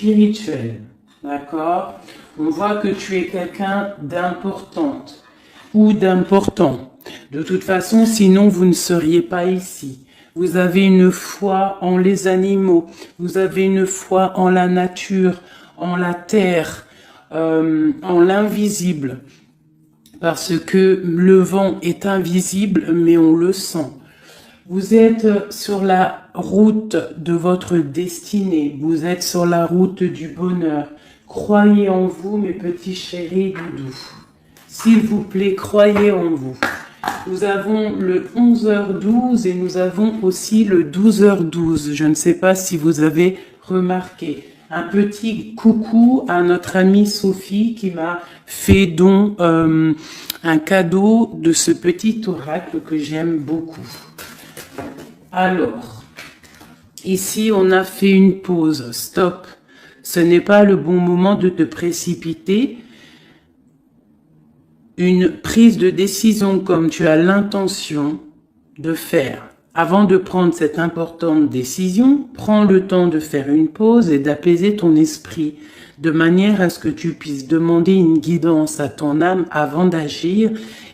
spirituelle, d'accord? On voit que tu es quelqu'un d'importante ou d'important. De toute façon, sinon vous ne seriez pas ici. Vous avez une foi en les animaux, vous avez une foi en la nature, en la terre, en l'invisible. Parce que le vent est invisible, mais on le sent. Vous êtes sur la route de votre destinée. Vous êtes sur la route du bonheur. Croyez en vous, mes petits chéris doudous. S'il vous plaît, croyez en vous. Nous avons le 11h12 et nous avons aussi le 12h12. Je ne sais pas si vous avez remarqué. Un petit coucou à notre amie Sophie qui m'a fait don un cadeau de ce petit oracle que j'aime beaucoup. Alors, ici on a fait une pause, stop. Ce n'est pas le bon moment de te précipiter. Une prise de décision comme tu as l'intention de faire. Avant de prendre cette importante décision, prends le temps de faire une pause et d'apaiser ton esprit, de manière à ce que tu puisses demander une guidance à ton âme avant d'agir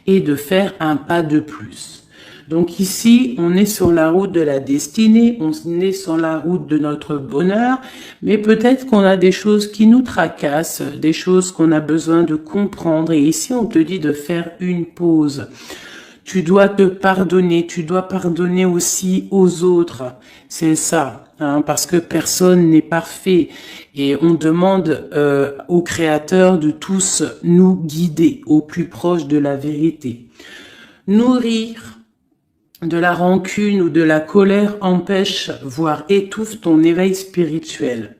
et de faire un pas de plus. Donc ici, on est sur la route de la destinée, on est sur la route de notre bonheur, mais peut-être qu'on a des choses qui nous tracassent, des choses qu'on a besoin de comprendre. Et ici, on te dit de faire une pause. Tu dois te pardonner, tu dois pardonner aussi aux autres. C'est ça, hein, parce que personne n'est parfait. Et on demande au Créateur de tous nous guider au plus proche de la vérité. Nourrir de la rancune ou de la colère empêche, voire étouffe ton éveil spirituel.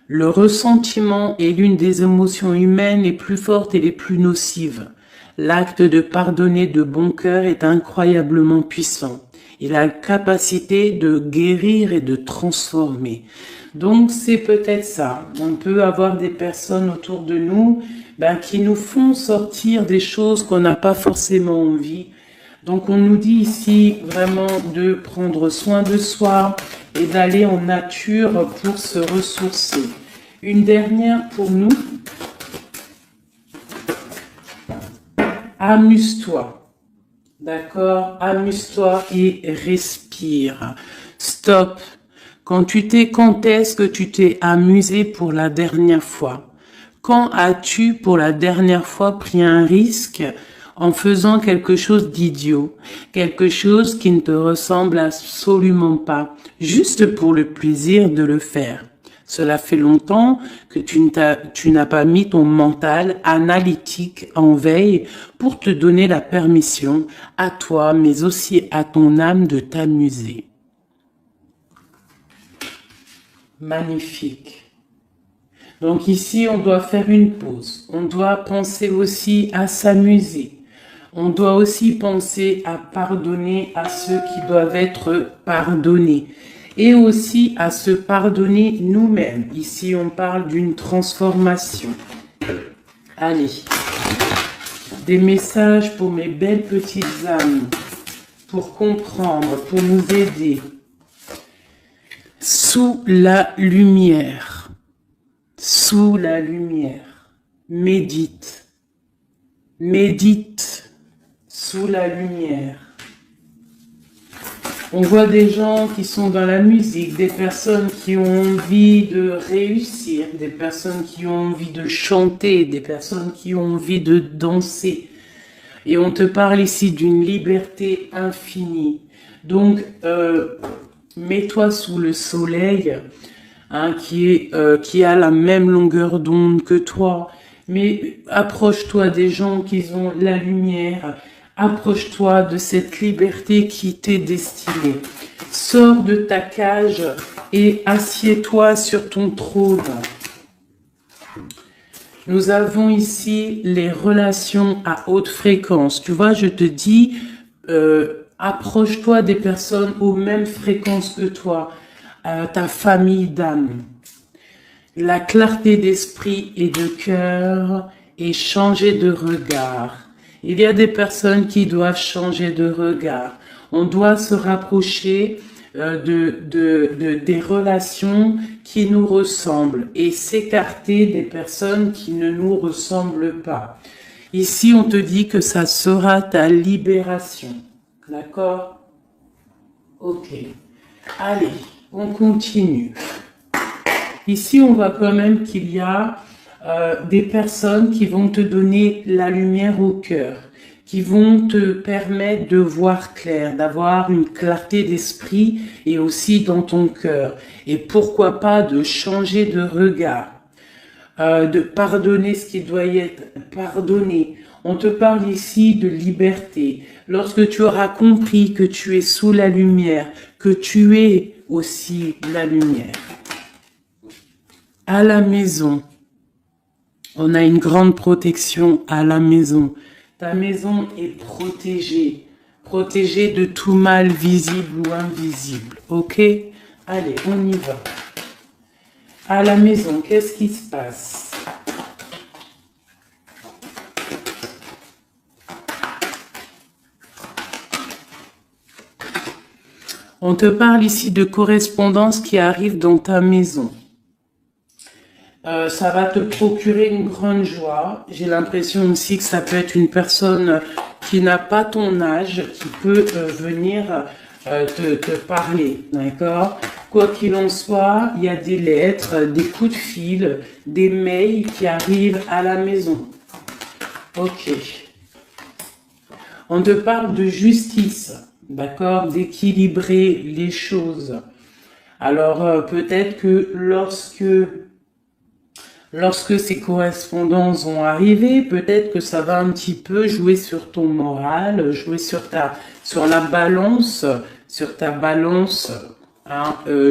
Le ressentiment est l'une des émotions humaines les plus fortes et les plus nocives. L'acte de pardonner de bon cœur est incroyablement puissant. Il a la capacité de guérir et de transformer. Donc c'est peut-être ça. On peut avoir des personnes autour de nous qui nous font sortir des choses qu'on n'a pas forcément envie. Donc on nous dit ici vraiment de prendre soin de soi et d'aller en nature pour se ressourcer. Une dernière pour nous. Amuse-toi. D'accord? Amuse-toi et respire. Stop. Quand est-ce que tu t'es amusé pour la dernière fois? Quand as-tu pour la dernière fois pris un risque en faisant quelque chose d'idiot, quelque chose qui ne te ressemble absolument pas, juste pour le plaisir de le faire? Cela fait longtemps que tu n'as pas mis ton mental analytique en veille pour te donner la permission à toi, mais aussi à ton âme de t'amuser. Magnifique. Donc ici, on doit faire une pause. On doit penser aussi à s'amuser. On doit aussi penser à pardonner à ceux qui doivent être pardonnés. Et aussi à se pardonner nous-mêmes. Ici, on parle d'une transformation. Allez. Des messages pour mes belles petites âmes. Pour comprendre, pour nous aider. Sous la lumière. Sous la lumière. Médite. Médite. Sous la lumière. On voit des gens qui sont dans la musique, des personnes qui ont envie de réussir, des personnes qui ont envie de chanter, des personnes qui ont envie de danser. Et on te parle ici d'une liberté infinie. Donc, mets-toi sous le soleil, hein, qui a la même longueur d'onde que toi. Mais approche-toi des gens qui ont la lumière. Approche-toi de cette liberté qui t'est destinée. Sors de ta cage et assieds-toi sur ton trône. Nous avons ici les relations à haute fréquence. Tu vois, je te dis, approche-toi des personnes aux mêmes fréquences que toi, ta famille d'âme. La clarté d'esprit et de cœur et changer de regard. Il y a des personnes qui doivent changer de regard. On doit se rapprocher des relations qui nous ressemblent et s'écarter des personnes qui ne nous ressemblent pas. Ici, on te dit que ça sera ta libération. D'accord? Ok. Allez, on continue. Ici, on voit quand même qu'il y a des personnes qui vont te donner la lumière au cœur, qui vont te permettre de voir clair, d'avoir une clarté d'esprit et aussi dans ton cœur. Et pourquoi pas de changer de regard, de pardonner ce qui doit être pardonné. On te parle ici de liberté. Lorsque tu auras compris que tu es sous la lumière, que tu es aussi la lumière. À la maison, on a une grande protection à la maison. Ta maison est protégée. Protégée de tout mal visible ou invisible. Ok? Allez, on y va. À la maison, qu'est-ce qui se passe? On te parle ici de correspondance qui arrive dans ta maison. Ça va te procurer une grande joie. J'ai l'impression aussi que ça peut être une personne qui n'a pas ton âge, qui peut venir te parler, d'accord? Quoi qu'il en soit, il y a des lettres, des coups de fil, des mails qui arrivent à la maison. Ok. On te parle de justice, d'accord? D'équilibrer les choses. Alors, peut-être que lorsque ces correspondances vont arriver, peut-être que ça va un petit peu jouer sur ton moral, jouer sur la balance, sur ta balance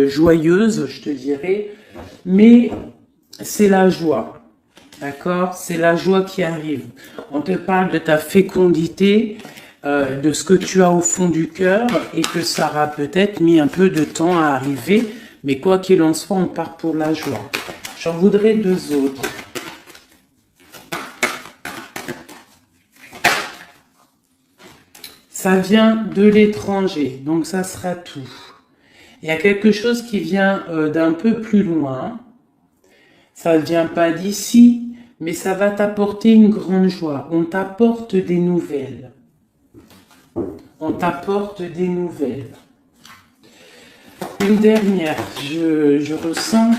joyeuse, je te dirais. Mais c'est la joie, d'accord? C'est la joie qui arrive. On te parle de ta fécondité, de ce que tu as au fond du cœur et que ça aura peut-être mis un peu de temps à arriver. Mais quoi qu'il en soit, on part pour la joie. J'en voudrais deux autres. Ça vient de l'étranger, donc ça sera tout. Il y a quelque chose qui vient d'un peu plus loin. Ça ne vient pas d'ici, mais ça va t'apporter une grande joie. On t'apporte des nouvelles. On t'apporte des nouvelles. Une dernière, je ressens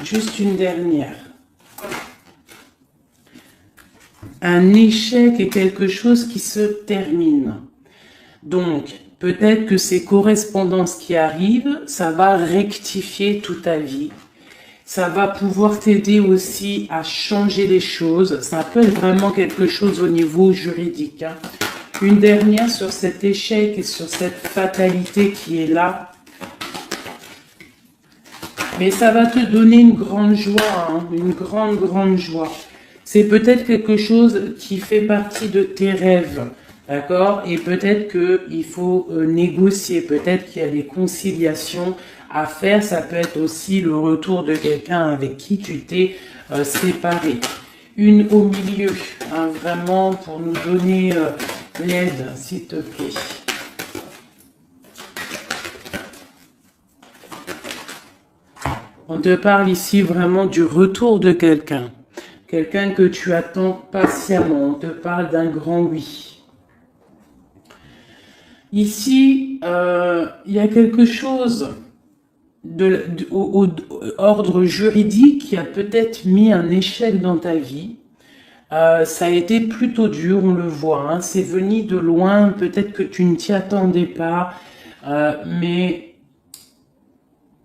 juste une dernière. Un échec est quelque chose qui se termine. Donc, peut-être que ces correspondances qui arrivent, ça va rectifier toute ta vie. Ça va pouvoir t'aider aussi à changer les choses. Ça peut être vraiment quelque chose au niveau juridique. Hein. Une dernière sur cet échec et sur cette fatalité qui est là. Mais ça va te donner une grande joie, hein, une grande joie. C'est peut-être quelque chose qui fait partie de tes rêves, d'accord? Et peut-être qu'il faut négocier, peut-être qu'il y a des conciliations à faire. Ça peut être aussi le retour de quelqu'un avec qui tu t'es séparé. Une au milieu, hein, vraiment pour nous donner l'aide, s'il te plaît. On te parle ici vraiment du retour de quelqu'un. Quelqu'un que tu attends patiemment. On te parle d'un grand oui. Ici, il y a quelque chose au ordre juridique qui a peut-être mis un échec dans ta vie. Ça a été plutôt dur, on le voit. Hein. C'est venu de loin. Peut-être que tu ne t'y attendais pas. Mais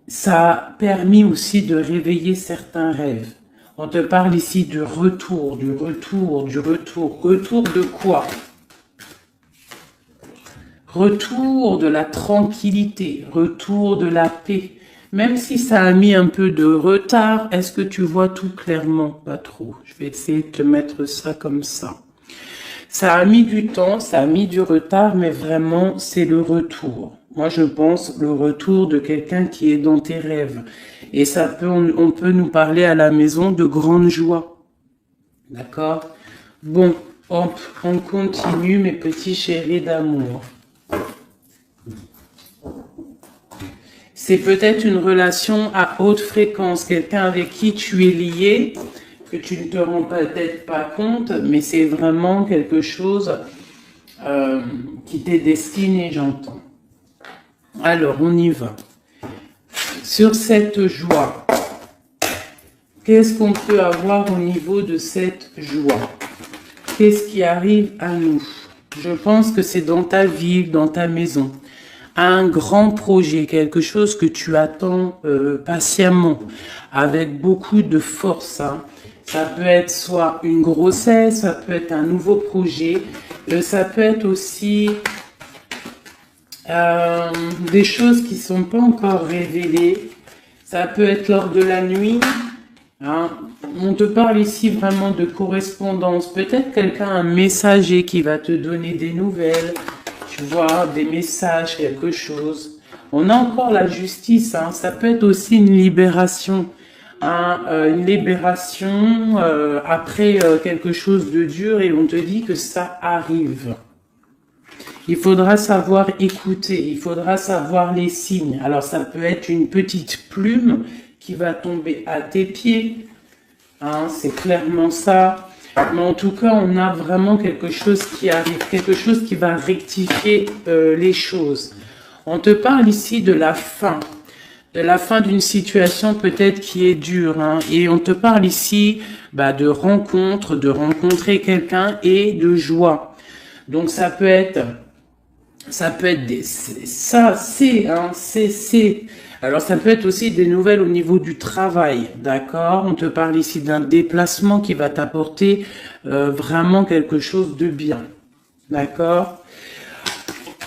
ça a permis aussi de réveiller certains rêves. On te parle ici du retour, du retour, du retour. Retour de quoi? Retour de la tranquillité, retour de la paix. Même si ça a mis un peu de retard, est-ce que tu vois tout clairement? Pas trop. Je vais essayer de te mettre ça comme ça. Ça a mis du temps, ça a mis du retard, mais vraiment, c'est le retour. Moi, je pense le retour de quelqu'un qui est dans tes rêves. Et ça peut, on peut nous parler à la maison de grande joie. D'accord? Bon, hop, on continue, mes petits chéris d'amour. C'est peut-être une relation à haute fréquence, quelqu'un avec qui tu es lié, que tu ne te rends peut-être pas compte, mais c'est vraiment quelque chose qui t'est destiné, j'entends. Alors, on y va. Sur cette joie, qu'est-ce qu'on peut avoir au niveau de cette joie? Qu'est-ce qui arrive à nous? Je pense que c'est dans ta ville, dans ta maison. Un grand projet, quelque chose que tu attends patiemment, avec beaucoup de force. Hein. Ça peut être soit une grossesse, ça peut être un nouveau projet, ça peut être aussi des choses qui ne sont pas encore révélées. Ça peut être lors de la nuit. Hein. On te parle ici vraiment de correspondance. Peut-être quelqu'un, un messager qui va te donner des nouvelles. Tu vois, des messages, quelque chose. On a encore la justice. Hein. Ça peut être aussi une libération. Hein, une libération après quelque chose de dur et on te dit que ça arrive. Il faudra savoir écouter, il faudra savoir les signes. Alors ça peut être une petite plume qui va tomber à tes pieds. Hein, c'est clairement ça. Mais en tout cas, on a vraiment quelque chose qui arrive, quelque chose qui va rectifier les choses. On te parle ici de la fin d'une situation peut-être qui est dure. Hein, et on te parle ici de rencontre, de rencontrer quelqu'un et de joie. Donc ça peut être des, ça, c'est, hein, c'est. Alors, ça peut être aussi des nouvelles au niveau du travail, d'accord? On te parle ici d'un déplacement qui va t'apporter vraiment quelque chose de bien, d'accord?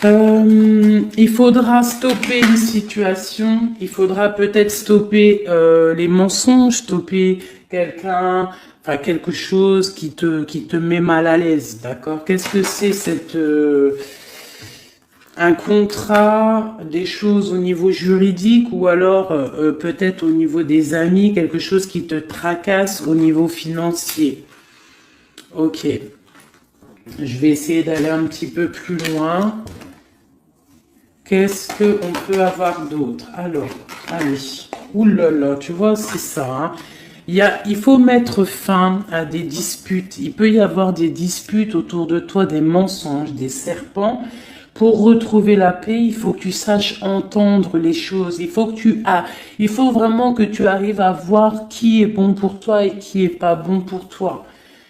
Il faudra stopper une situation, il faudra peut-être stopper les mensonges, stopper quelqu'un, enfin quelque chose qui te met mal à l'aise, d'accord? Qu'est-ce que c'est cette... un contrat, des choses au niveau juridique ou alors peut-être au niveau des amis, quelque chose qui te tracasse au niveau financier. Ok. Je vais essayer d'aller un petit peu plus loin. Qu'est-ce qu'on peut avoir d'autre? Alors, allez. Ouh là là, tu vois, c'est ça. Hein. Il faut mettre fin à des disputes. Il peut y avoir des disputes autour de toi, des mensonges, des serpents. Pour retrouver la paix, il faut que tu saches entendre les choses. Il faut vraiment que tu arrives à voir qui est bon pour toi et qui est pas bon pour toi.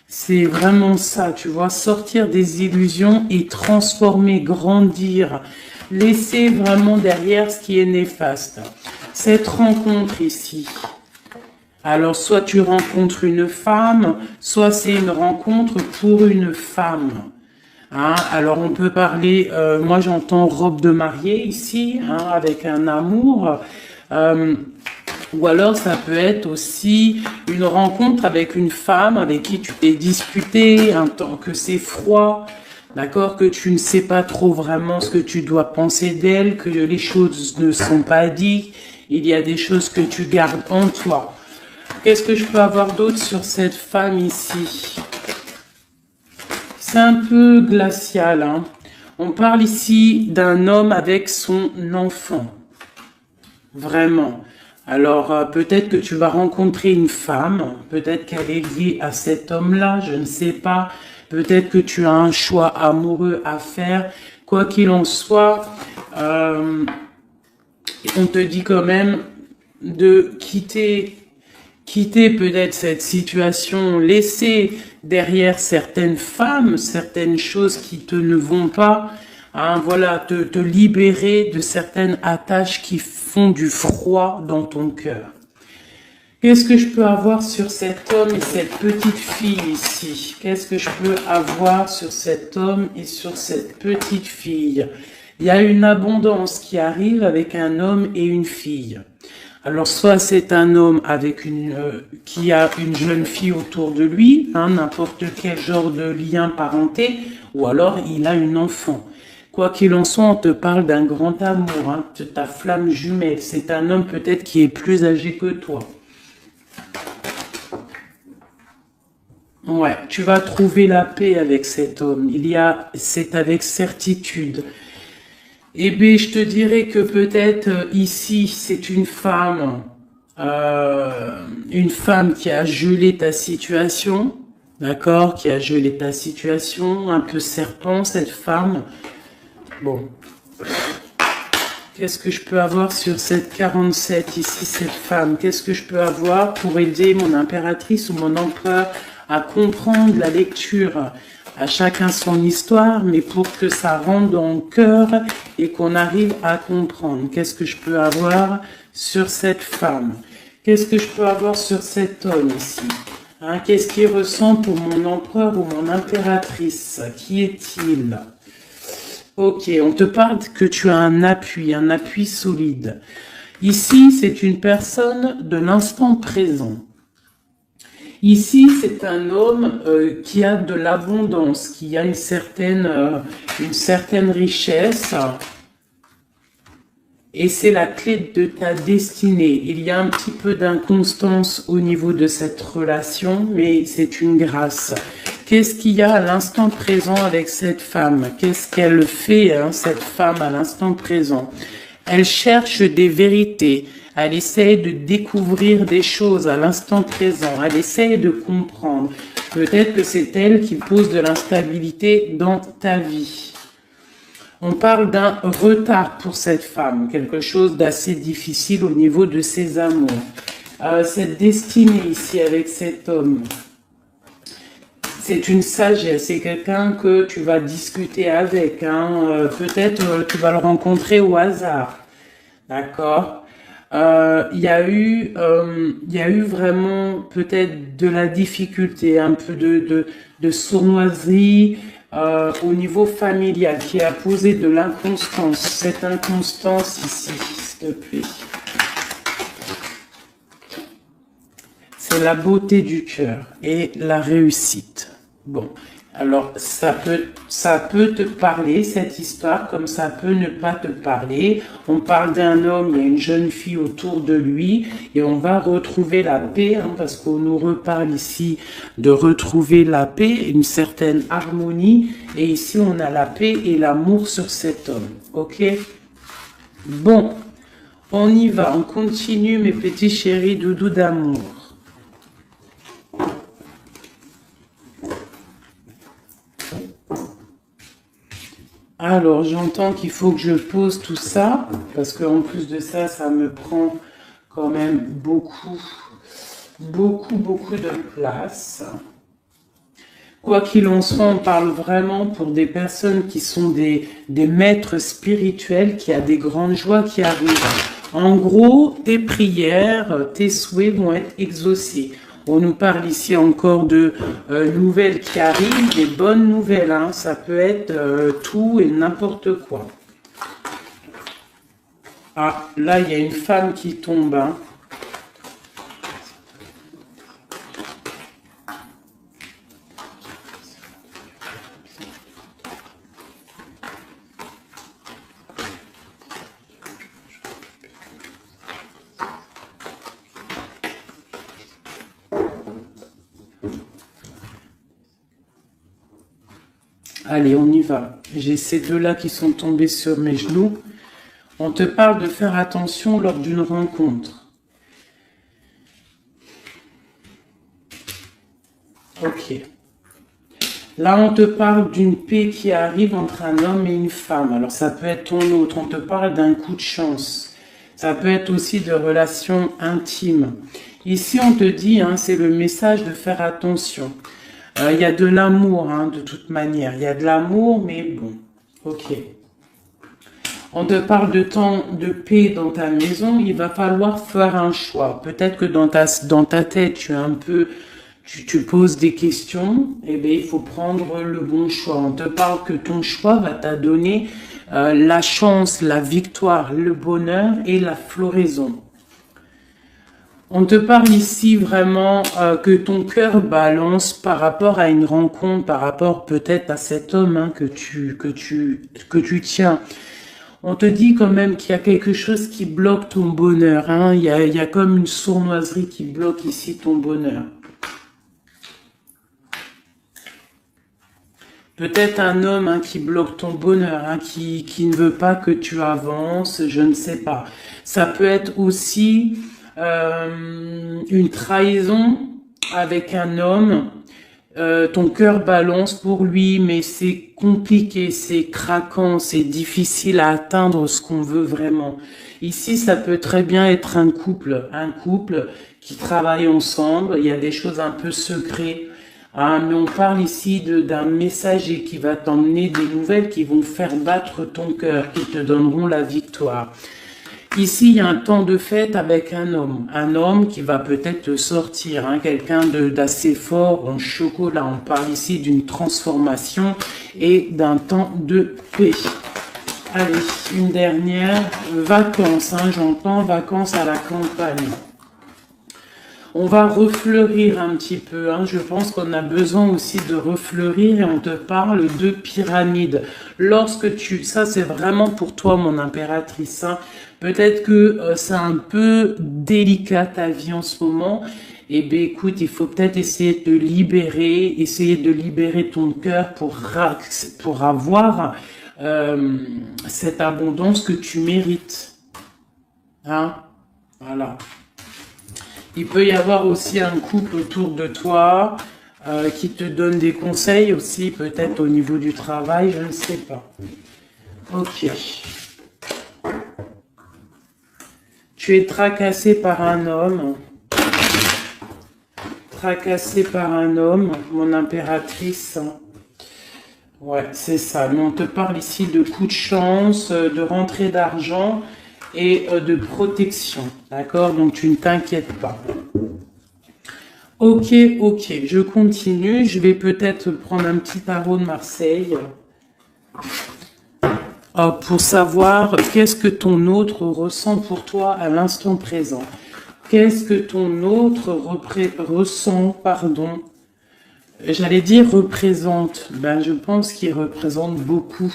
C'est vraiment ça, tu vois, sortir des illusions et transformer, grandir, laisser vraiment derrière ce qui est néfaste. Cette rencontre ici. Alors, soit tu rencontres une femme, soit c'est une rencontre pour une femme. Hein, alors on peut parler, moi j'entends robe de mariée ici, hein, avec un amour, ou alors ça peut être aussi une rencontre avec une femme avec qui tu t'es disputé, un temps que c'est froid, d'accord, que tu ne sais pas trop vraiment ce que tu dois penser d'elle, que les choses ne sont pas dites, il y a des choses que tu gardes en toi. Qu'est-ce que je peux avoir d'autre sur cette femme ici ? C'est un peu glacial. Hein. On parle ici d'un homme avec son enfant. Vraiment. Alors, peut-être que tu vas rencontrer une femme. Peut-être qu'elle est liée à cet homme-là. Je ne sais pas. Peut-être que tu as un choix amoureux à faire. Quoi qu'il en soit, on te dit quand même de quitter peut-être cette situation, laisser derrière certaines femmes, certaines choses qui te ne vont pas, hein, voilà, te libérer de certaines attaches qui font du froid dans ton cœur. Qu'est-ce que je peux avoir sur cet homme et cette petite fille ici? Qu'est-ce que je peux avoir sur cet homme et sur cette petite fille? Il y a une abondance qui arrive avec un homme et une fille. Alors, soit c'est un homme avec qui a une jeune fille autour de lui, hein, n'importe quel genre de lien parenté, ou alors il a une enfant. Quoi qu'il en soit, on te parle d'un grand amour, hein, de ta flamme jumelle. C'est un homme peut-être qui est plus âgé que toi. Ouais, tu vas trouver la paix avec cet homme. C'est avec certitude. Eh bien, je te dirais que peut-être ici, c'est une femme qui a gelé ta situation, d'accord, qui a gelé ta situation, un peu serpent, cette femme. Bon, qu'est-ce que je peux avoir sur cette 47 ici, cette femme? Qu'est-ce que je peux avoir pour aider mon impératrice ou mon empereur à comprendre la lecture? À chacun son histoire, mais pour que ça rentre dans le cœur et qu'on arrive à comprendre. Qu'est-ce que je peux avoir sur cette femme? Qu'est-ce que je peux avoir sur cet homme ici? Hein, qu'est-ce qu'il ressent pour mon empereur ou mon impératrice? Qui est-il? Ok, on te parle que tu as un appui solide. Ici, c'est une personne de l'instant présent. Ici, c'est un homme qui a de l'abondance, qui a une certaine richesse. Et c'est la clé de ta destinée. Il y a un petit peu d'inconstance au niveau de cette relation, mais c'est une grâce. Qu'est-ce qu'il y a à l'instant présent avec cette femme? Qu'est-ce qu'elle fait, hein, cette femme, à l'instant présent? Elle cherche des vérités. Elle essaie de découvrir des choses à l'instant présent. Elle essaie de comprendre. Peut-être que c'est elle qui pose de l'instabilité dans ta vie. On parle d'un retard pour cette femme, quelque chose d'assez difficile au niveau de ses amours. Cette destinée ici avec cet homme, c'est une sagesse, c'est quelqu'un que tu vas discuter avec. Hein. Peut-être tu vas le rencontrer au hasard, d'accord? Il y a eu vraiment peut-être de la difficulté, un peu de sournoiserie au niveau familial qui a posé de l'inconstance. Cette inconstance ici, s'il te plaît. C'est la beauté du cœur et la réussite. Bon, alors ça peut te parler, cette histoire, comme ça peut ne pas te parler. On parle d'un homme, il y a une jeune fille autour de lui, et on va retrouver la paix, hein, parce qu'on nous reparle ici de retrouver la paix, une certaine harmonie, et ici on a la paix et l'amour sur cet homme, ok? Bon, on y va, on continue mes petits chéris doudous d'amour. Alors, j'entends qu'il faut que je pose tout ça, parce qu'en plus de ça, ça me prend quand même beaucoup de place. Quoi qu'il en soit, on parle vraiment pour des personnes qui sont des maîtres spirituels, qui a des grandes joies qui arrivent. En gros, tes prières, tes souhaits vont être exaucés. On nous parle ici encore de nouvelles qui arrivent, des bonnes nouvelles, hein. Ça peut être tout et n'importe quoi. Ah, là, il y a une femme qui tombe, hein. Allez, on y va. J'ai ces deux-là qui sont tombés sur mes genoux. On te parle de faire attention lors d'une rencontre. Ok. Là, on te parle d'une paix qui arrive entre un homme et une femme. Alors, ça peut être ton autre. On te parle d'un coup de chance. Ça peut être aussi de relations intimes. Ici, on te dit, hein, c'est le message de faire attention. Il y a de l'amour, hein, de toute manière. Il y a de l'amour, mais bon, ok. On te parle de temps de paix dans ta maison. Il va falloir faire un choix. Peut-être que dans ta tête, tu poses des questions. Eh bien, il faut prendre le bon choix. On te parle que ton choix va t'adonner la chance, la victoire, le bonheur et la floraison. On te parle ici vraiment que ton cœur balance par rapport à une rencontre, par rapport peut-être à cet homme, hein, que tu tiens. On te dit quand même qu'il y a quelque chose qui bloque ton bonheur. Hein. Il y a comme une sournoiserie qui bloque ici ton bonheur. Peut-être un homme hein, qui bloque ton bonheur, hein, qui ne veut pas que tu avances, je ne sais pas. Ça peut être aussi une trahison avec un homme. Ton cœur balance pour lui, mais c'est compliqué, c'est craquant, c'est difficile à atteindre ce qu'on veut vraiment. Ici, ça peut très bien être un couple qui travaille ensemble. Il y a des choses un peu secrètes. Ah, mais on parle ici d'un messager qui va t'emmener des nouvelles qui vont faire battre ton cœur, qui te donneront la victoire. Ici, il y a un temps de fête avec un homme qui va peut-être te sortir, hein, quelqu'un d'assez fort en chocolat. On parle ici d'une transformation et d'un temps de paix. Allez, une dernière, vacances, hein, j'entends vacances à la campagne. On va refleurir un petit peu, hein. Je pense qu'on a besoin aussi de refleurir et on te parle de pyramide. Ça c'est vraiment pour toi mon impératrice, hein. Peut-être que c'est un peu délicat ta vie en ce moment. Eh bien écoute, il faut peut-être essayer de libérer ton cœur pour avoir cette abondance que tu mérites. Hein? Voilà. Il peut y avoir aussi un couple autour de toi qui te donne des conseils aussi, peut-être au niveau du travail, je ne sais pas. Ok. Tu es tracassé par un homme. Tracassé par un homme, mon impératrice. Ouais, c'est ça. Mais on te parle ici de coups de chance, de rentrée d'argent et de protection, d'accord? Donc tu ne t'inquiètes pas. Ok, je continue. Je vais peut-être prendre un petit tarot de Marseille pour savoir qu'est-ce que ton autre ressent pour toi à l'instant présent. Qu'est-ce que ton autre ressent, pardon. J'allais dire représente. Ben, je pense qu'il représente beaucoup.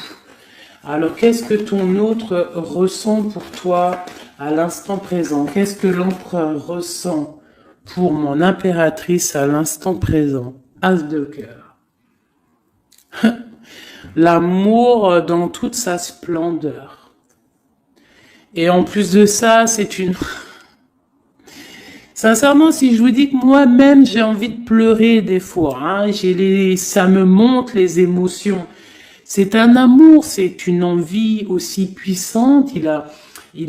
Alors, qu'est-ce que ton autre ressent pour toi à l'instant présent? Qu'est-ce que l'empereur ressent pour mon impératrice à l'instant présent? As de cœur. L'amour dans toute sa splendeur. Et en plus de ça, c'est une... Sincèrement, si je vous dis que moi-même, j'ai envie de pleurer des fois, hein, ça me monte les émotions. C'est un amour, c'est une envie aussi puissante. Il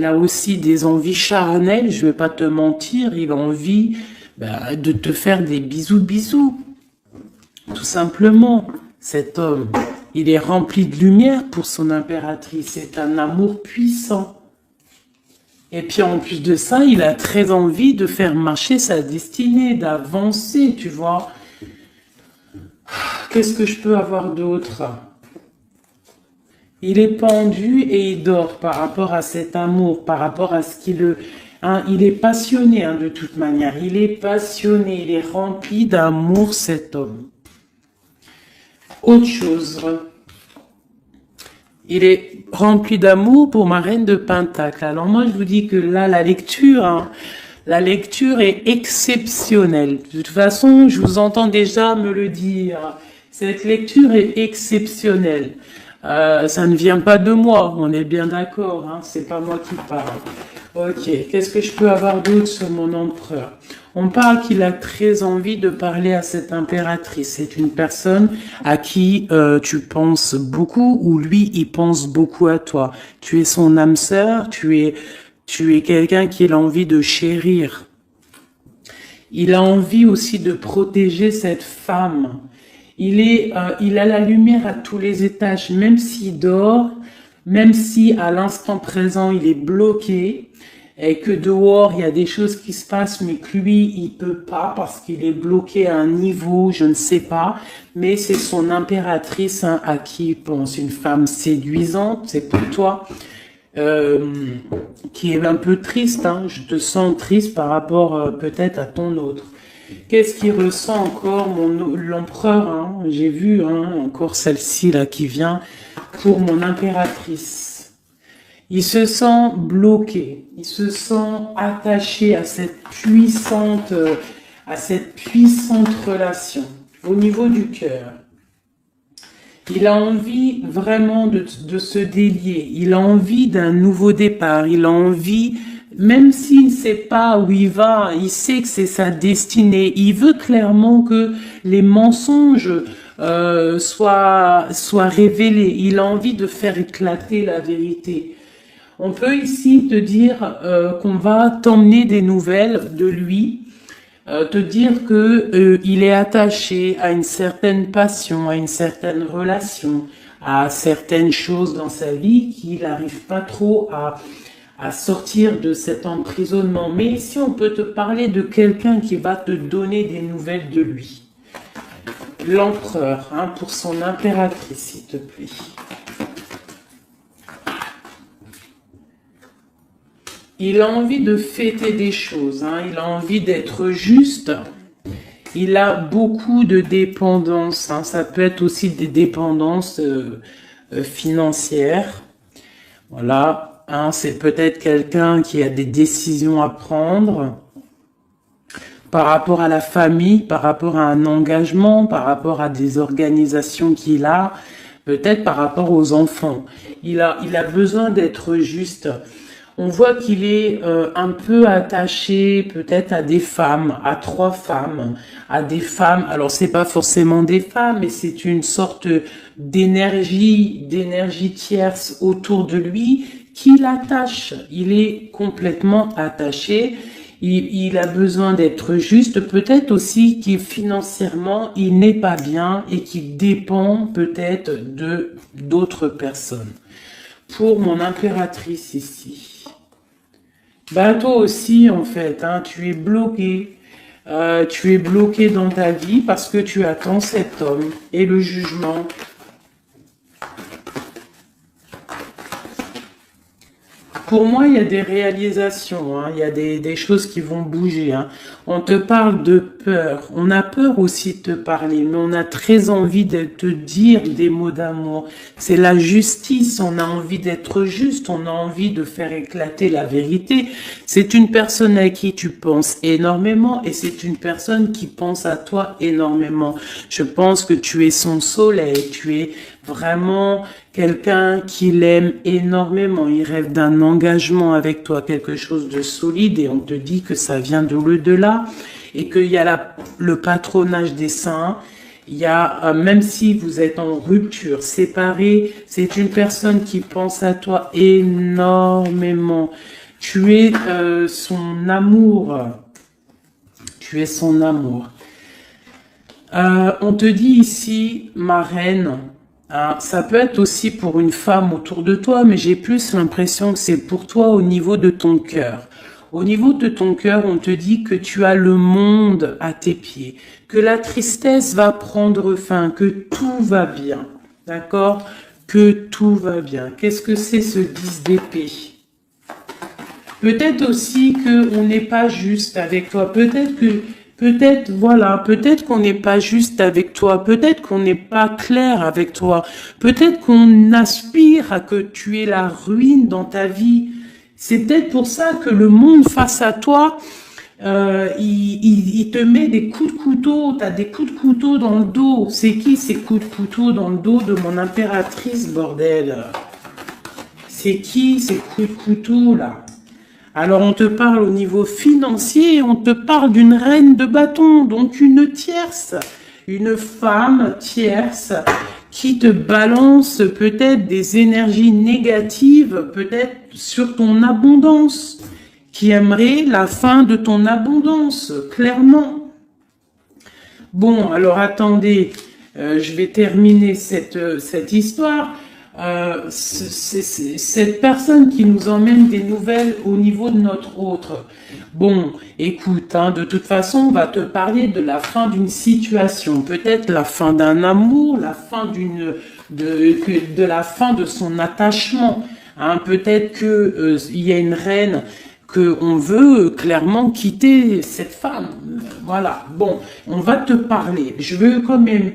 a aussi des envies charnelles, je vais pas te mentir. Il a envie de te faire des bisous. Tout simplement, cet homme, il est rempli de lumière pour son impératrice. C'est un amour puissant. Et puis en plus de ça, il a très envie de faire marcher sa destinée, d'avancer, tu vois. Qu'est-ce que je peux avoir d'autre ? Il est pendu et il dort par rapport à cet amour, par rapport à ce qu'il... Hein, il est passionné de toute manière, il est passionné, il est rempli d'amour cet homme. Autre chose, il est rempli d'amour pour ma reine de Pentacle. Alors moi je vous dis que là la lecture est exceptionnelle. De toute façon, je vous entends déjà me le dire. Cette lecture est exceptionnelle. Ça ne vient pas de moi, on est bien d'accord, hein, c'est pas moi qui parle. Ok, qu'est-ce que je peux avoir d'autre sur mon empereur? On parle qu'il a très envie de parler à cette impératrice. C'est une personne à qui tu penses beaucoup ou lui, il pense beaucoup à toi. Tu es son âme sœur, tu es quelqu'un qu'il a envie de chérir. Il a envie aussi de protéger cette femme. Il a la lumière à tous les étages, même s'il dort, même si à l'instant présent il est bloqué et que dehors il y a des choses qui se passent, mais que lui il peut pas parce qu'il est bloqué à un niveau, je ne sais pas. Mais c'est son impératrice à qui il pense, une femme séduisante, c'est pour toi. Qui est un peu triste, hein. Je te sens triste par rapport peut-être à ton autre. Qu'est-ce qu'il ressent encore l'empereur, hein? J'ai vu encore celle-ci là qui vient pour mon impératrice. Il se sent bloqué, il se sent attaché à cette puissante relation au niveau du cœur. Il a envie vraiment de se délier. Il a envie d'un nouveau départ. Il a envie, même s'il ne sait pas où il va, il sait que c'est sa destinée. Il veut clairement que les mensonges soient révélés. Il a envie de faire éclater la vérité. On peut ici te dire qu'on va t'emmener des nouvelles de lui, te dire que il est attaché à une certaine passion, à une certaine relation, à certaines choses dans sa vie qu'il n'arrive pas trop à sortir de cet emprisonnement. Mais ici, on peut te parler de quelqu'un qui va te donner des nouvelles de lui. L'empereur, hein, pour son impératrice, s'il te plaît. Il a envie de fêter des choses, hein, il a envie d'être juste. Il a beaucoup de dépendances, hein, ça peut être aussi des dépendances financières. Voilà, hein, c'est peut-être quelqu'un qui a des décisions à prendre par rapport à la famille, par rapport à un engagement, par rapport à des organisations qu'il a, peut-être par rapport aux enfants. Il a besoin d'être juste. On voit qu'il est un peu attaché peut-être à des femmes, à 3 femmes, à des femmes. Alors c'est pas forcément des femmes, mais c'est une sorte d'énergie tierce autour de lui qui l'attache. Il est complètement attaché. Il a besoin d'être juste. Peut-être aussi qu'il financièrement il n'est pas bien et qu'il dépend peut-être de d'autres personnes. Pour mon impératrice ici. Bah toi aussi en fait, hein, tu es bloqué dans ta vie parce que tu attends cet homme et le jugement. Pour moi, il y a des réalisations, hein, il y a des choses qui vont bouger. Hein. On te parle de peur. On a peur aussi de te parler, mais on a très envie de te dire des mots d'amour. C'est la justice, on a envie d'être juste, on a envie de faire éclater la vérité. C'est une personne à qui tu penses énormément et c'est une personne qui pense à toi énormément. Je pense que tu es son soleil, tu es vraiment quelqu'un qui l'aime énormément. Il rêve d'un engagement avec toi, quelque chose de solide et on te dit que ça vient de l'au-delà et qu'il y a le patronage des saints. Il y a, même si vous êtes en rupture, séparés, c'est une personne qui pense à toi énormément. Tu es son amour. Tu es son amour. On te dit ici, ma reine, hein, ça peut être aussi pour une femme autour de toi, mais j'ai plus l'impression que c'est pour toi au niveau de ton cœur. Au niveau de ton cœur, on te dit que tu as le monde à tes pieds, que la tristesse va prendre fin, que tout va bien, d'accord? Que tout va bien. Qu'est-ce que c'est ce 10 d'épée? Peut-être aussi qu'on n'est pas juste avec toi, peut-être qu'on n'est pas juste avec toi, peut-être qu'on n'est pas clair avec toi, peut-être qu'on aspire à que tu aies la ruine dans ta vie. C'est peut-être pour ça que le monde face à toi, il te met des coups de couteau, tu as des coups de couteau dans le dos. C'est qui ces coups de couteau dans le dos de mon impératrice, bordel? C'est qui ces coups de couteau là? Alors on te parle au niveau financier, on te parle d'une reine de bâton, donc une tierce, une femme tierce qui te balance peut-être des énergies négatives, peut-être sur ton abondance, qui aimerait la fin de ton abondance, clairement. Bon, alors attendez, je vais terminer cette histoire. C'est cette personne qui nous emmène des nouvelles au niveau de notre autre. Bon, écoute, hein, de toute façon, on va te parler de la fin d'une situation, peut-être la fin d'un amour, la fin de la fin de son attachement. Hein, peut-être que il y a une reine que on veut clairement quitter cette femme. Voilà. Bon, on va te parler. Je veux quand même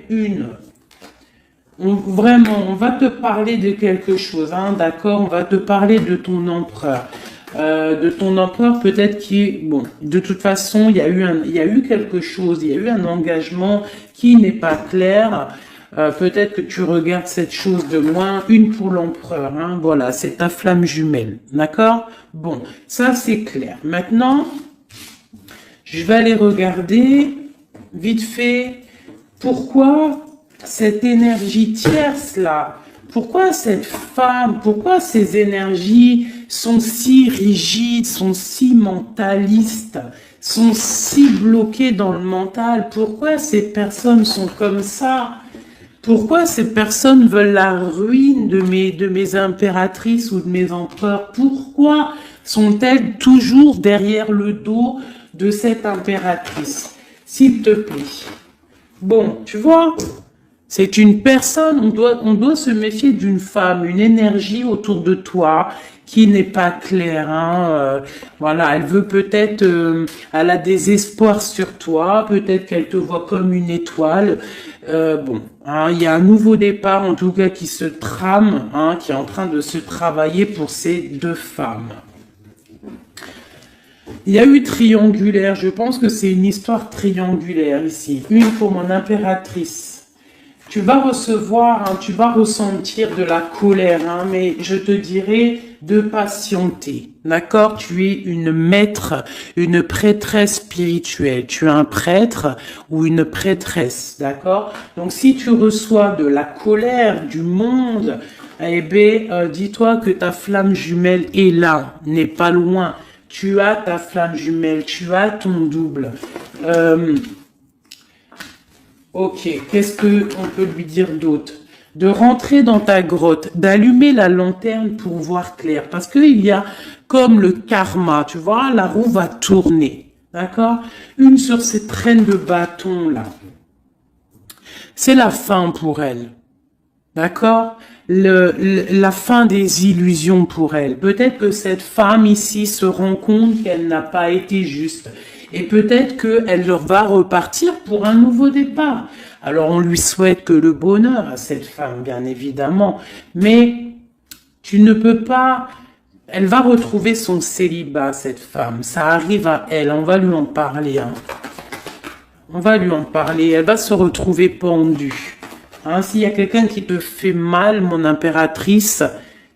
vraiment, on va te parler de quelque chose, hein, d'accord? On va te parler de ton empereur. Peut-être qui est... Bon, de toute façon, il y a eu quelque chose, il y a eu un engagement qui n'est pas clair. Peut-être que tu regardes cette chose de loin, une pour l'empereur, hein, voilà, c'est ta flamme jumelle, d'accord? Bon, ça c'est clair. Maintenant, je vais aller regarder, vite fait, pourquoi cette énergie tierce là, pourquoi cette femme, pourquoi ces énergies sont si rigides, sont si mentalistes, sont si bloquées dans le mental, pourquoi ces personnes sont comme ça? Pourquoi ces personnes veulent la ruine de mes impératrices ou de mes empereurs? Pourquoi sont-elles toujours derrière le dos de cette impératrice? S'il te plaît. Bon, tu vois, c'est une personne, on doit se méfier d'une femme, une énergie autour de toi qui n'est pas claire. Hein, voilà, elle veut peut-être, elle a des espoirs sur toi, peut-être qu'elle te voit comme une étoile. Bon, hein, il y a un nouveau départ, en tout cas, qui se trame, hein, qui est en train de se travailler pour ces deux femmes. Il y a eu triangulaire, je pense que c'est une histoire triangulaire ici. Une pour mon impératrice. Tu vas recevoir, hein, tu vas ressentir de la colère, hein, mais je te dirais de patienter, d'accord? Tu es une maître, une prêtresse spirituelle. Tu es un prêtre ou une prêtresse, d'accord? Donc si tu reçois de la colère du monde, eh bien, dis-toi que ta flamme jumelle est là, n'est pas loin. Tu as ta flamme jumelle, tu as ton double. Ok, qu'est-ce qu'on peut lui dire d'autre? De rentrer dans ta grotte, d'allumer la lanterne pour voir clair. Parce qu'il y a comme le karma, tu vois, la roue va tourner. D'accord? Une sur ces traînes de bâton là. C'est la fin pour elle. D'accord? La fin des illusions pour elle. Peut-être que cette femme ici se rend compte qu'elle n'a pas été juste. Et peut-être qu'elle va repartir pour un nouveau départ. Alors on lui souhaite que le bonheur à cette femme, bien évidemment. Mais tu ne peux pas... Elle va retrouver son célibat, cette femme. Ça arrive à elle. On va lui en parler. Hein. On va lui en parler. Elle va se retrouver pendue. Hein, s'il y a quelqu'un qui te fait mal, mon impératrice,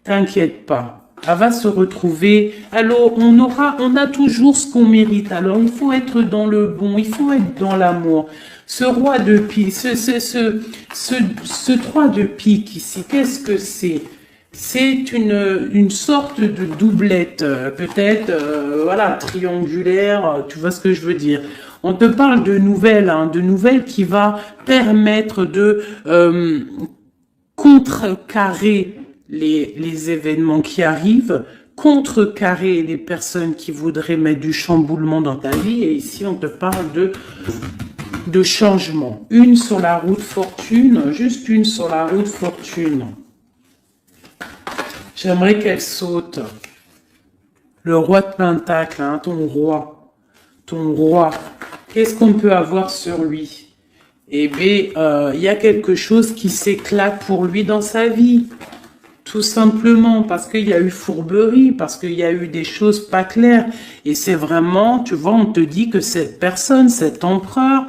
t'inquiète pas. Elle va se retrouver. Alors, on a toujours ce qu'on mérite. Alors, il faut être dans le bon, il faut être dans l'amour. Ce roi de pique, ce 3 de pique ici, qu'est-ce que c'est? C'est une sorte de doublette, peut-être, voilà, triangulaire, tu vois ce que je veux dire. On te parle de nouvelles, hein, de nouvelles qui va permettre de contrecarrer les événements qui arrivent, contrecarrer les personnes qui voudraient mettre du chamboulement dans ta vie. Et ici, on te parle de changement. Une sur la route fortune, juste une sur la route fortune. J'aimerais qu'elle saute. Le roi de Pentacle, hein, ton roi. Ton roi. Qu'est-ce qu'on peut avoir sur lui? Eh bien, il y a quelque chose qui s'éclate pour lui dans sa vie. Tout simplement parce qu'il y a eu fourberie, parce qu'il y a eu des choses pas claires. Et c'est vraiment, tu vois, on te dit que cette personne, cet empereur,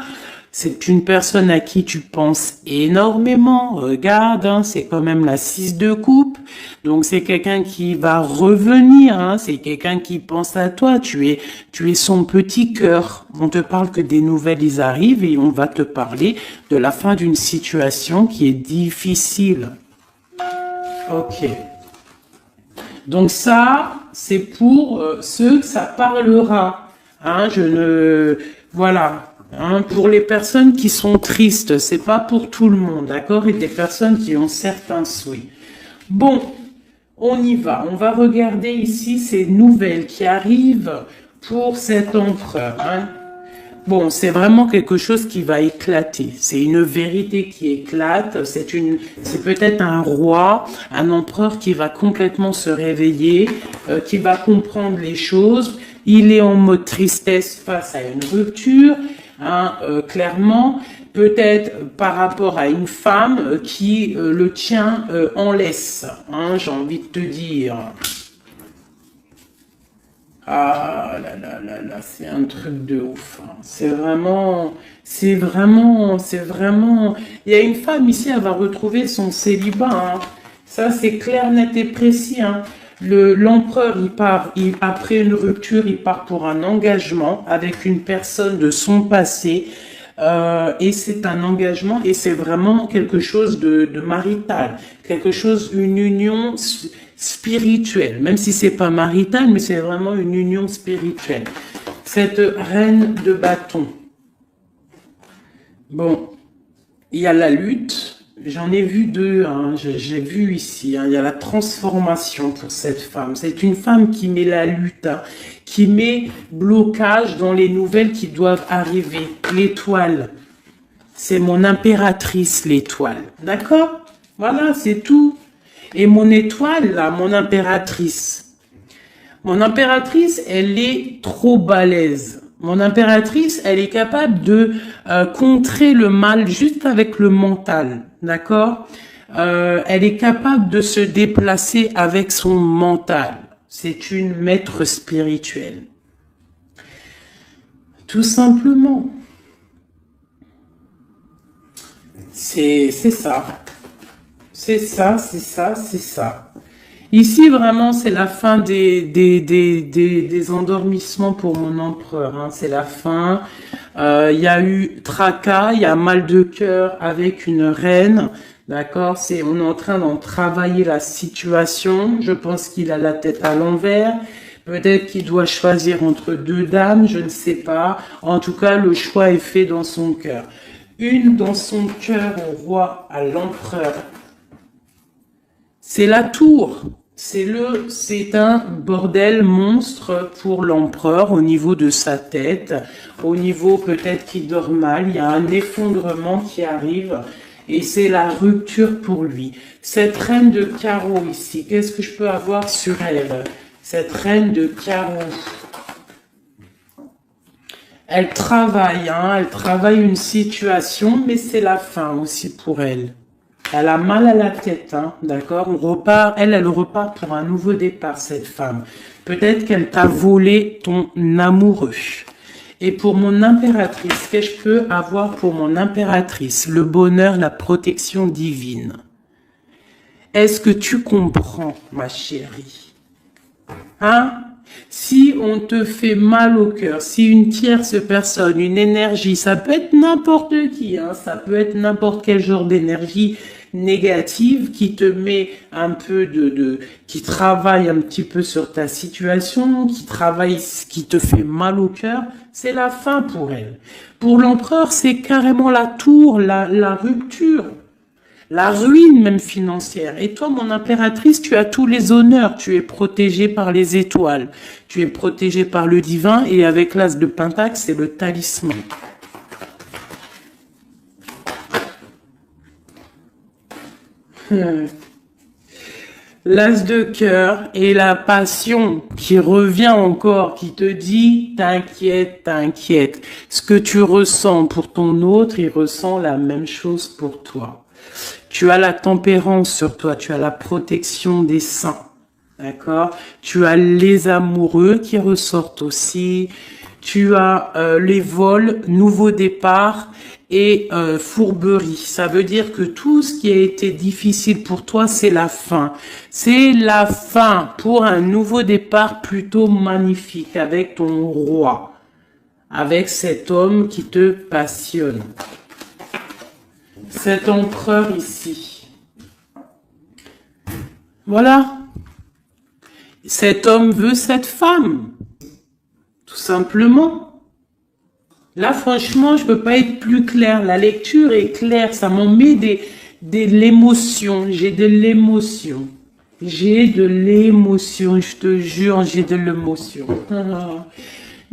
c'est une personne à qui tu penses énormément. Regarde, hein, c'est quand même la 6 de coupe. Donc c'est quelqu'un qui va revenir, hein, c'est quelqu'un qui pense à toi. Tu es son petit cœur. On te parle que des nouvelles, ils arrivent et on va te parler de la fin d'une situation qui est difficile. Ok. Donc ça, c'est pour ceux que ça parlera. Hein, voilà. Hein, pour les personnes qui sont tristes, c'est pas pour tout le monde, d'accord? Et des personnes qui ont certains souhaits. Bon, on y va. On va regarder ici ces nouvelles qui arrivent pour cet empereur. Hein. Bon, c'est vraiment quelque chose qui va éclater. C'est une vérité qui éclate. C'est peut-être un roi, un empereur qui va complètement se réveiller, qui va comprendre les choses. Il est en mode tristesse face à une rupture, hein, clairement. Peut-être par rapport à une femme qui le tient en laisse, hein, j'ai envie de te dire. Ah là là là là, c'est un truc de ouf, hein. C'est vraiment. Il y a une femme ici, elle va retrouver son célibat, hein. Ça, c'est clair, net et précis, hein. L'empereur, après une rupture, il part pour un engagement avec une personne de son passé. Et c'est un engagement et c'est vraiment quelque chose de marital, quelque chose, une union spirituelle, même si c'est pas marital, mais c'est vraiment une union spirituelle. Cette reine de bâton. Bon, il y a la lutte. J'en ai vu deux, hein, j'ai vu ici, hein, il y a la transformation pour cette femme. C'est une femme qui met la lutte, hein, qui met blocage dans les nouvelles qui doivent arriver. L'étoile, c'est mon impératrice, l'étoile. D'accord? Voilà, c'est tout. Et mon étoile, là, mon impératrice, elle est trop balèze. Mon impératrice, elle est capable de contrer le mal juste avec le mental, d'accord? Elle est capable de se déplacer avec son mental. C'est une maître spirituelle. Tout simplement. C'est ça. C'est ça, c'est ça, c'est ça. Ici, vraiment, c'est la fin des endormissements pour mon empereur, hein. C'est la fin. Il y a eu tracas, il y a mal de cœur avec une reine. D'accord? On est en train d'en travailler la situation. Je pense qu'il a la tête à l'envers. Peut-être qu'il doit choisir entre deux dames, je ne sais pas. En tout cas, le choix est fait dans son cœur. Une dans son cœur au roi, à l'empereur. C'est la tour. C'est un bordel monstre pour l'empereur au niveau de sa tête, au niveau peut-être qu'il dort mal, il y a un effondrement qui arrive et c'est la rupture pour lui. Cette reine de carreau ici, qu'est-ce que je peux avoir sur elle? Cette reine de carreau, elle travaille, hein, elle travaille une situation, mais c'est la fin aussi pour elle. Elle a mal à la tête, hein, d'accord? Elle repart pour un nouveau départ, cette femme. Peut-être qu'elle t'a volé ton amoureux. Et pour mon impératrice, qu'est-ce que je peux avoir pour mon impératrice? Le bonheur, la protection divine. Est-ce que tu comprends, ma chérie? Hein? Si on te fait mal au cœur, si une tierce personne, une énergie, ça peut être n'importe qui, hein, ça peut être n'importe quel genre d'énergie négative qui te met un peu qui travaille un petit peu sur ta situation, qui te fait mal au cœur, c'est la fin pour elle. Pour l'empereur, c'est carrément la tour, la rupture. La ruine même financière. Et toi, mon impératrice, tu as tous les honneurs. Tu es protégée par les étoiles. Tu es protégée par le divin. Et avec l'as de Pentacle, c'est le talisman. L'as de cœur et la passion qui revient encore, qui te dit, t'inquiète, t'inquiète. Ce que tu ressens pour ton autre, il ressent la même chose pour toi. Tu as la tempérance sur toi, tu as la protection des saints, d'accord? Tu as les amoureux qui ressortent aussi, tu as les vols, nouveau départ et fourberie. Ça veut dire que tout ce qui a été difficile pour toi, c'est la fin. C'est la fin pour un nouveau départ plutôt magnifique avec ton roi, avec cet homme qui te passionne. Cet empereur ici. Voilà. Cet homme veut cette femme. Tout simplement. Là, franchement, je peux pas être plus clair. La lecture est claire. Ça m'en met de l'émotion. J'ai de l'émotion. J'ai de l'émotion. Je te jure, j'ai de l'émotion.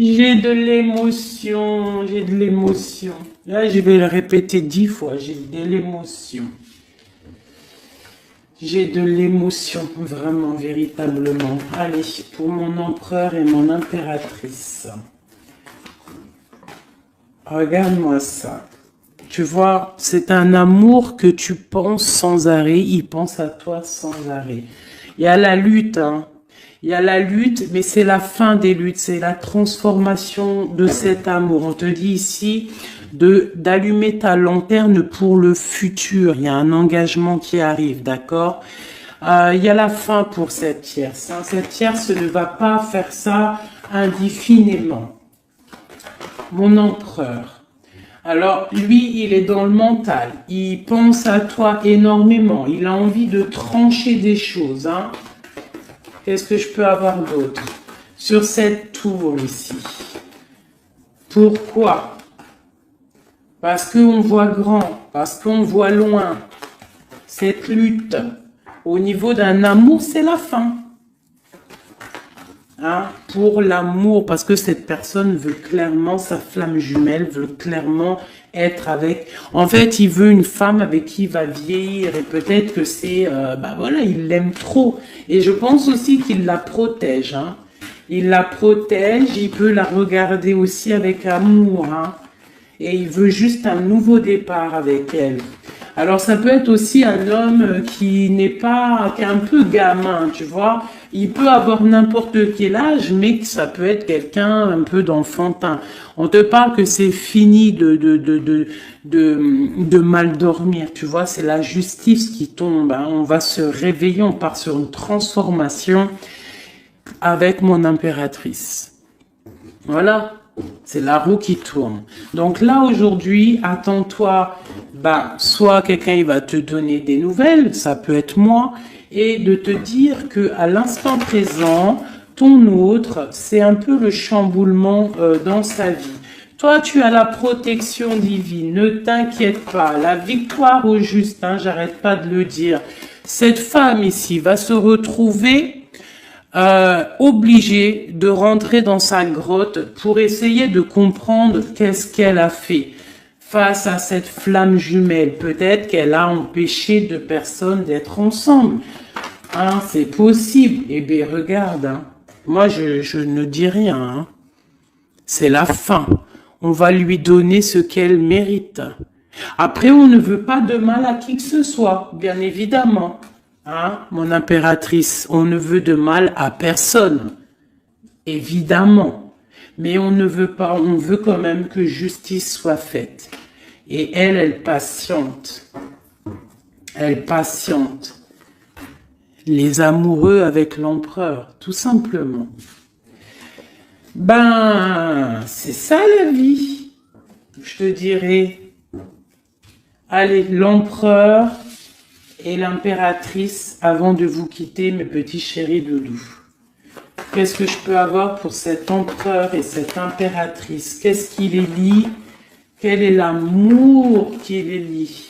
J'ai de l'émotion, j'ai de l'émotion. Là, je vais le répéter 10 fois, j'ai de l'émotion. J'ai de l'émotion, vraiment, véritablement. Allez, pour mon empereur et mon impératrice. Regarde-moi ça. Tu vois, c'est un amour que tu penses sans arrêt, il pense à toi sans arrêt. Il y a la lutte, hein. Il y a la lutte, mais c'est la fin des luttes, c'est la transformation de cet amour. On te dit ici d'allumer ta lanterne pour le futur. Il y a un engagement qui arrive, d'accord? Il y a la fin pour cette tierce. Hein. Cette tierce ne va pas faire ça indéfiniment. Mon empereur. Alors, lui, il est dans le mental. Il pense à toi énormément. Il a envie de trancher des choses. Hein. Qu'est-ce que je peux avoir d'autre? Sur cette tour ici. Pourquoi? Parce qu'on voit grand. Parce qu'on voit loin. Cette lutte, au niveau d'un amour, c'est la fin. Hein, pour l'amour, parce que cette personne veut clairement, sa flamme jumelle veut clairement être avec, en fait, il veut une femme avec qui il va vieillir, et peut-être que c'est, voilà, il l'aime trop, et je pense aussi qu'il la protège, hein. Il la protège, il peut la regarder aussi avec amour, hein, et il veut juste un nouveau départ avec elle. Alors, ça peut être aussi un homme qui n'est pas, qui est un peu gamin, tu vois. Il peut avoir n'importe quel âge, mais que ça peut être quelqu'un un peu d'enfantin. On te parle que c'est fini de mal dormir, tu vois. C'est la justice qui tombe, hein. On va se réveiller, on part sur une transformation avec mon impératrice. Voilà. C'est la roue qui tourne. Donc là, aujourd'hui, attends-toi, soit quelqu'un il va te donner des nouvelles, ça peut être moi, et de te dire que à l'instant présent, ton autre, c'est un peu le chamboulement dans sa vie. Toi, tu as la protection divine, ne t'inquiète pas, la victoire au juste, hein, j'arrête pas de le dire. Cette femme ici va se retrouver obligée de rentrer dans sa grotte pour essayer de comprendre qu'est-ce qu'elle a fait face à cette flamme jumelle. Peut-être qu'elle a empêché deux personnes d'être ensemble. Hein, c'est possible. Eh bien, regarde, hein. Moi, je ne dis rien. Hein. C'est la fin. On va lui donner ce qu'elle mérite. Après, on ne veut pas de mal à qui que ce soit, bien évidemment. Hein, mon impératrice, on ne veut de mal à personne, évidemment, mais on ne veut pas, on veut quand même que justice soit faite. Et elle patiente. Elle patiente. Les amoureux avec l'empereur, tout simplement. C'est ça la vie, je te dirais. Allez, l'empereur et l'impératrice avant de vous quitter, mes petits chéris doudous. Qu'est-ce que je peux avoir pour cet empereur et cette impératrice? Qu'est-ce qui les lie? Quel est l'amour qui les lie?